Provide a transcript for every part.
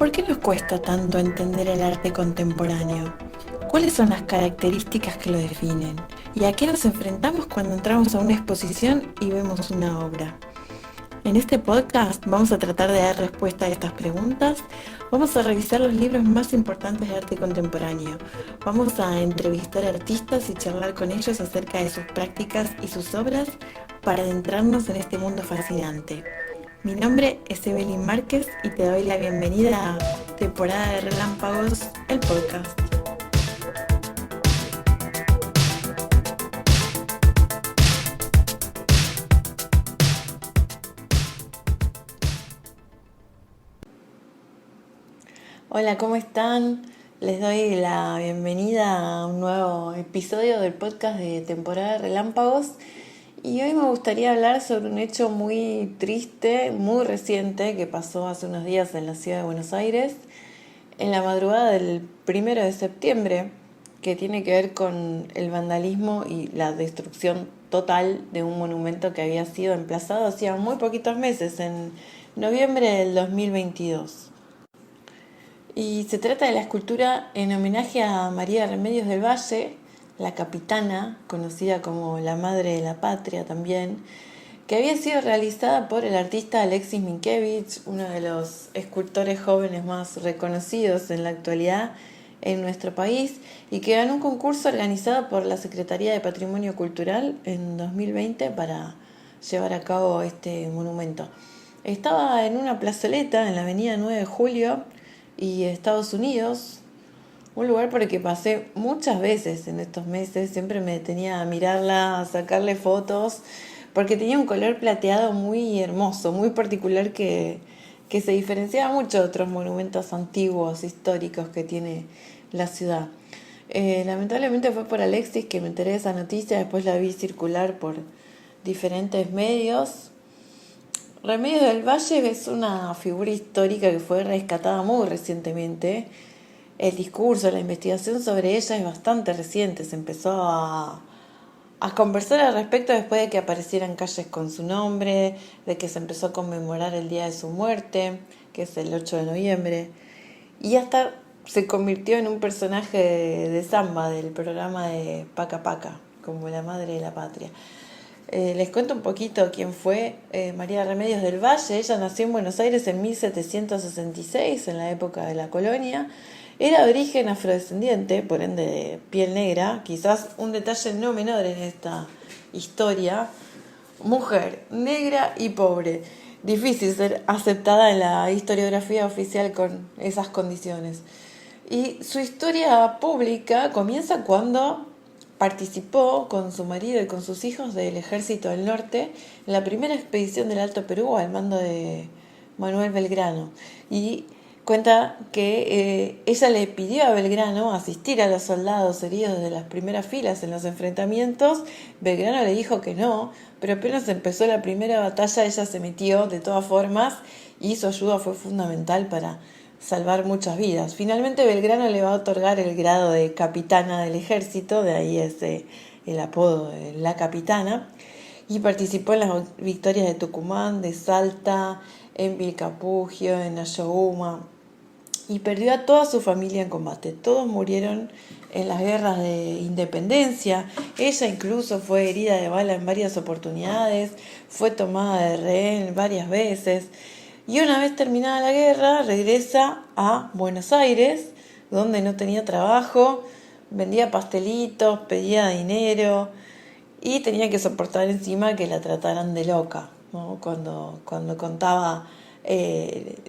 ¿Por qué nos cuesta tanto entender el arte contemporáneo? ¿Cuáles son las características que lo definen? ¿Y a qué nos enfrentamos cuando entramos a una exposición y vemos una obra? En este podcast vamos a tratar de dar respuesta a estas preguntas. Vamos a revisar los libros más importantes de arte contemporáneo. Vamos a entrevistar artistas y charlar con ellos acerca de sus prácticas y sus obras para adentrarnos en este mundo fascinante. Mi nombre es Evelyn Márquez y te doy la bienvenida a Temporada de Relámpagos, el podcast. Hola, ¿cómo están? Les doy la bienvenida a un nuevo episodio del podcast de Temporada de Relámpagos. Y hoy me gustaría hablar sobre un hecho muy triste, muy reciente, que pasó hace unos días en la ciudad de Buenos Aires, en la madrugada del 1 de septiembre, que tiene que ver con el vandalismo y la destrucción total de un monumento que había sido emplazado hacía muy poquitos meses, en noviembre del 2022. Y se trata de la escultura en homenaje a María Remedios del Valle, la capitana, conocida como la madre de la patria también, que había sido realizada por el artista Alexis Minkiewicz, uno de los escultores jóvenes más reconocidos en la actualidad en nuestro país, y que ganó un concurso organizado por la Secretaría de Patrimonio Cultural en 2020 para llevar a cabo este monumento. Estaba en una plazoleta en la avenida 9 de Julio y Estados Unidos, un lugar por el que pasé muchas veces en estos meses. Siempre me detenía a mirarla, a sacarle fotos, porque tenía un color plateado muy hermoso, muy particular que se diferenciaba mucho de otros monumentos antiguos, históricos que tiene la ciudad. Lamentablemente fue por Alexis que me enteré de esa noticia, después la vi circular por diferentes medios. Remedios del Valle es una figura histórica que fue rescatada muy recientemente. El discurso, la investigación sobre ella es bastante reciente. Se empezó a conversar al respecto después de que aparecieran calles con su nombre, de que se empezó a conmemorar el día de su muerte, que es el 8 de noviembre, y hasta se convirtió en un personaje de samba del programa de Paca Paca, como la madre de la patria. Les cuento un poquito quién fue María Remedios del Valle. Ella nació en Buenos Aires en 1766, en la época de la colonia. Era de origen afrodescendiente, por ende de piel negra, quizás un detalle no menor en esta historia. Mujer, negra y pobre. Difícil ser aceptada en la historiografía oficial con esas condiciones. Y su historia pública comienza cuando participó con su marido y con sus hijos del Ejército del Norte en la primera expedición del Alto Perú al mando de Manuel Belgrano. Y cuenta que ella le pidió a Belgrano asistir a los soldados heridos de las primeras filas en los enfrentamientos. Belgrano le dijo que no, pero apenas empezó la primera batalla ella se metió de todas formas y su ayuda fue fundamental para salvar muchas vidas. Finalmente Belgrano le va a otorgar el grado de capitana del ejército, de ahí es el apodo de la capitana, y participó en las victorias de Tucumán, de Salta, en Vilcapugio, en Ayohuma, y perdió a toda su familia en combate. Todos murieron en las guerras de independencia. Ella incluso fue herida de bala en varias oportunidades, fue tomada de rehén varias veces. Y una vez terminada la guerra, regresa a Buenos Aires, donde no tenía trabajo, vendía pastelitos, pedía dinero y tenía que soportar encima que la trataran de loca, ¿no? Cuando contaba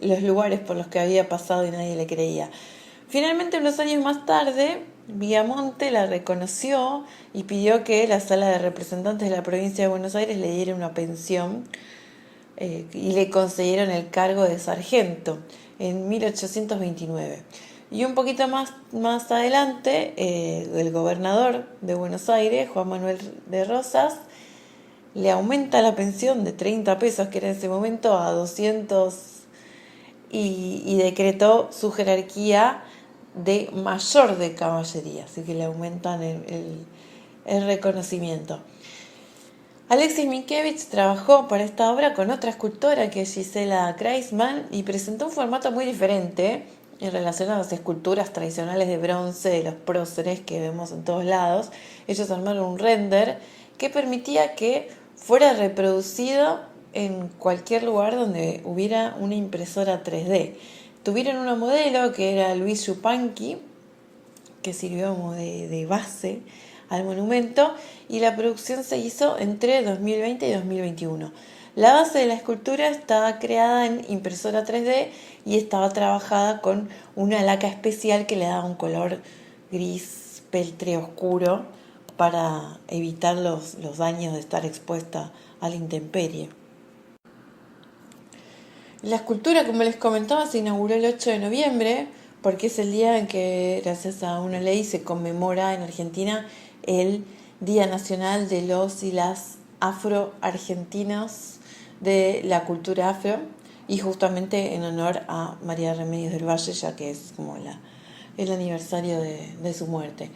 los lugares por los que había pasado y nadie le creía. Finalmente, unos años más tarde, Viamonte la reconoció y pidió que la Sala de Representantes de la Provincia de Buenos Aires le diera una pensión y le concedieron el cargo de sargento en 1829. Y un poquito más adelante, el gobernador de Buenos Aires, Juan Manuel de Rosas, le aumenta la pensión de 30 pesos, que era en ese momento, a 200 y decretó su jerarquía de mayor de caballería, así que le aumentan el reconocimiento. Alexis Minkiewicz trabajó para esta obra con otra escultora que es Gisela Kreisman y presentó un formato muy diferente en relación a las esculturas tradicionales de bronce de los próceres que vemos en todos lados. Ellos armaron un render que permitía que fuera reproducido en cualquier lugar donde hubiera una impresora 3D. Tuvieron una modelo que era Luis Yupanqui, que sirvió como de base al monumento, y la producción se hizo entre 2020 y 2021. La base de la escultura estaba creada en impresora 3D y estaba trabajada con una laca especial que le daba un color gris peltre oscuro para evitar los daños de estar expuesta a la intemperie. La escultura, como les comentaba, se inauguró el 8 de noviembre porque es el día en que, gracias a una ley, se conmemora en Argentina el Día Nacional de los y las afroargentinos de la cultura afro, y justamente en honor a María Remedios del Valle, ya que es como el aniversario de su muerte.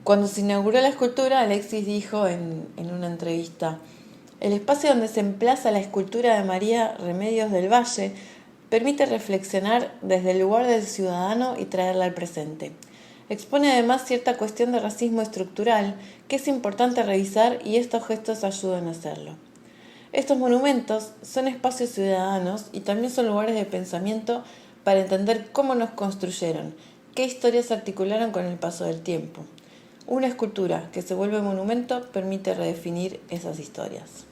Cuando se inauguró la escultura, Alexis dijo en una entrevista: el espacio donde se emplaza la escultura de María Remedios del Valle permite reflexionar desde el lugar del ciudadano y traerla al presente. Expone además cierta cuestión de racismo estructural que es importante revisar, y estos gestos ayudan a hacerlo. Estos monumentos son espacios ciudadanos y también son lugares de pensamiento para entender cómo nos construyeron, qué historias articularon con el paso del tiempo. Una escultura que se vuelve monumento permite redefinir esas historias.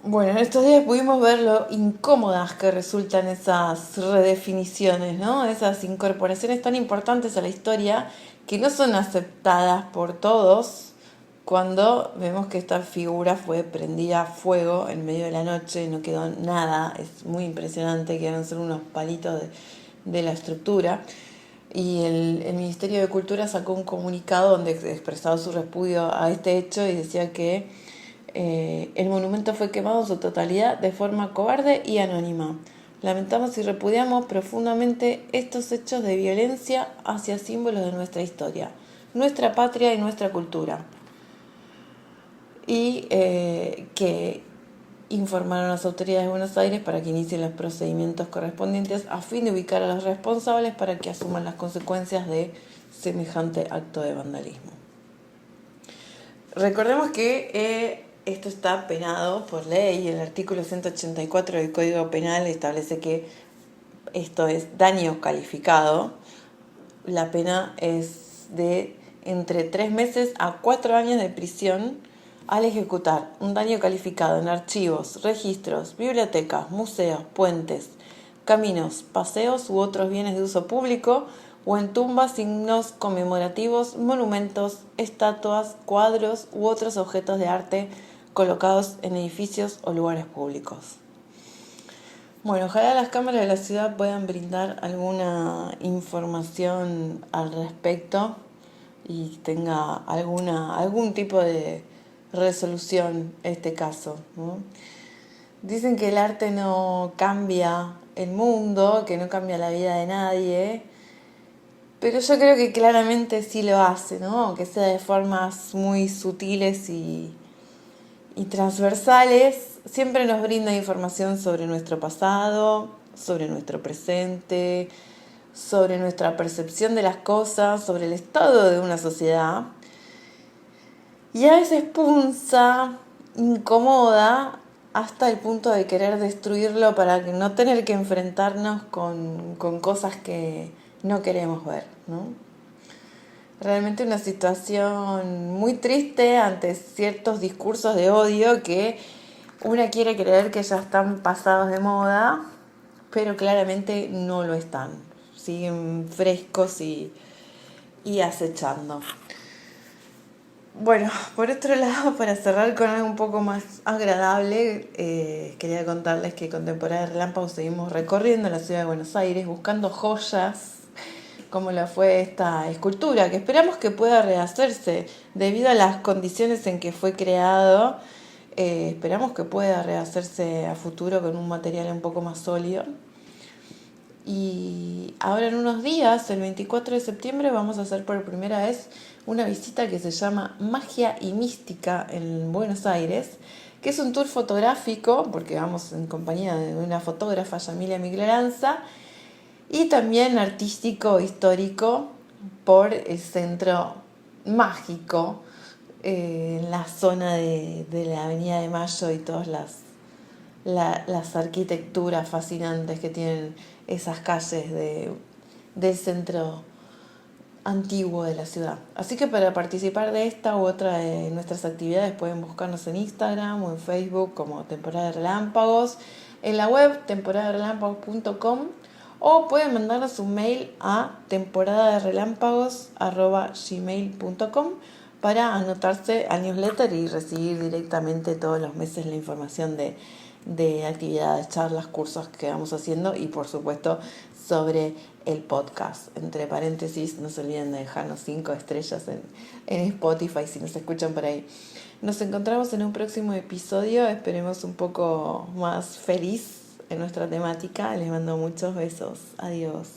Bueno, en estos días pudimos ver lo incómodas que resultan esas redefiniciones, ¿no? Esas incorporaciones tan importantes a la historia que no son aceptadas por todos cuando vemos que esta figura fue prendida a fuego en medio de la noche, no quedó nada, es muy impresionante, quedaron solo unos palitos de la estructura. Y el Ministerio de Cultura sacó un comunicado donde expresaba su repudio a este hecho y decía que el monumento fue quemado en su totalidad de forma cobarde y anónima. Lamentamos y repudiamos profundamente estos hechos de violencia hacia símbolos de nuestra historia, nuestra patria y nuestra cultura. Y que informaron a las autoridades de Buenos Aires para que inicien los procedimientos correspondientes a fin de ubicar a los responsables para que asuman las consecuencias de semejante acto de vandalismo. Recordemos que esto está penado por ley. El artículo 184 del Código Penal establece que esto es daño calificado. La pena es de entre 3 meses a 4 años de prisión al ejecutar un daño calificado en archivos, registros, bibliotecas, museos, puentes, caminos, paseos u otros bienes de uso público, o en tumbas, signos conmemorativos, monumentos, estatuas, cuadros u otros objetos de arte colocados en edificios o lugares públicos. Bueno, ojalá las cámaras de la ciudad puedan brindar alguna información al respecto y tenga algún tipo de resolución este caso, ¿no? Dicen que el arte no cambia el mundo, que no cambia la vida de nadie, pero yo creo que claramente sí lo hace, ¿no? Aunque sea de formas muy sutiles y transversales, siempre nos brinda información sobre nuestro pasado, sobre nuestro presente, sobre nuestra percepción de las cosas, sobre el estado de una sociedad. Y a veces punza, incomoda, hasta el punto de querer destruirlo para no tener que enfrentarnos con cosas que no queremos ver, ¿no? Realmente una situación muy triste ante ciertos discursos de odio que una quiere creer que ya están pasados de moda, pero claramente no lo están. Siguen frescos y acechando. Bueno, por otro lado, para cerrar con algo un poco más agradable, quería contarles que con Temporada de Relámpagos seguimos recorriendo la ciudad de Buenos Aires buscando joyas como la fue esta escultura, que esperamos que pueda rehacerse debido a las condiciones en que fue creado. Esperamos que pueda rehacerse a futuro con un material un poco más sólido. Y ahora en unos días, el 24 de septiembre, vamos a hacer por primera vez una visita que se llama Magia y Mística en Buenos Aires, que es un tour fotográfico, porque vamos en compañía de una fotógrafa, Yamilia Migleranza, y también artístico, histórico, por el centro mágico, en la zona de la Avenida de Mayo y todas las arquitecturas fascinantes que tienen esas calles del centro antiguo de la ciudad. Así que para participar de esta u otra de nuestras actividades pueden buscarnos en Instagram o en Facebook como Temporada de Relámpagos, en la web temporadaderelámpagos.com, o pueden mandarnos un mail a temporadaderelámpagos@gmail.com para anotarse al newsletter y recibir directamente todos los meses la información de actividades, charlas, cursos que vamos haciendo y por supuesto sobre el podcast. Entre paréntesis, no se olviden de dejarnos 5 estrellas en Spotify si nos escuchan por ahí. Nos encontramos en un próximo episodio, esperemos un poco más feliz en nuestra temática. Les mando muchos besos. Adiós.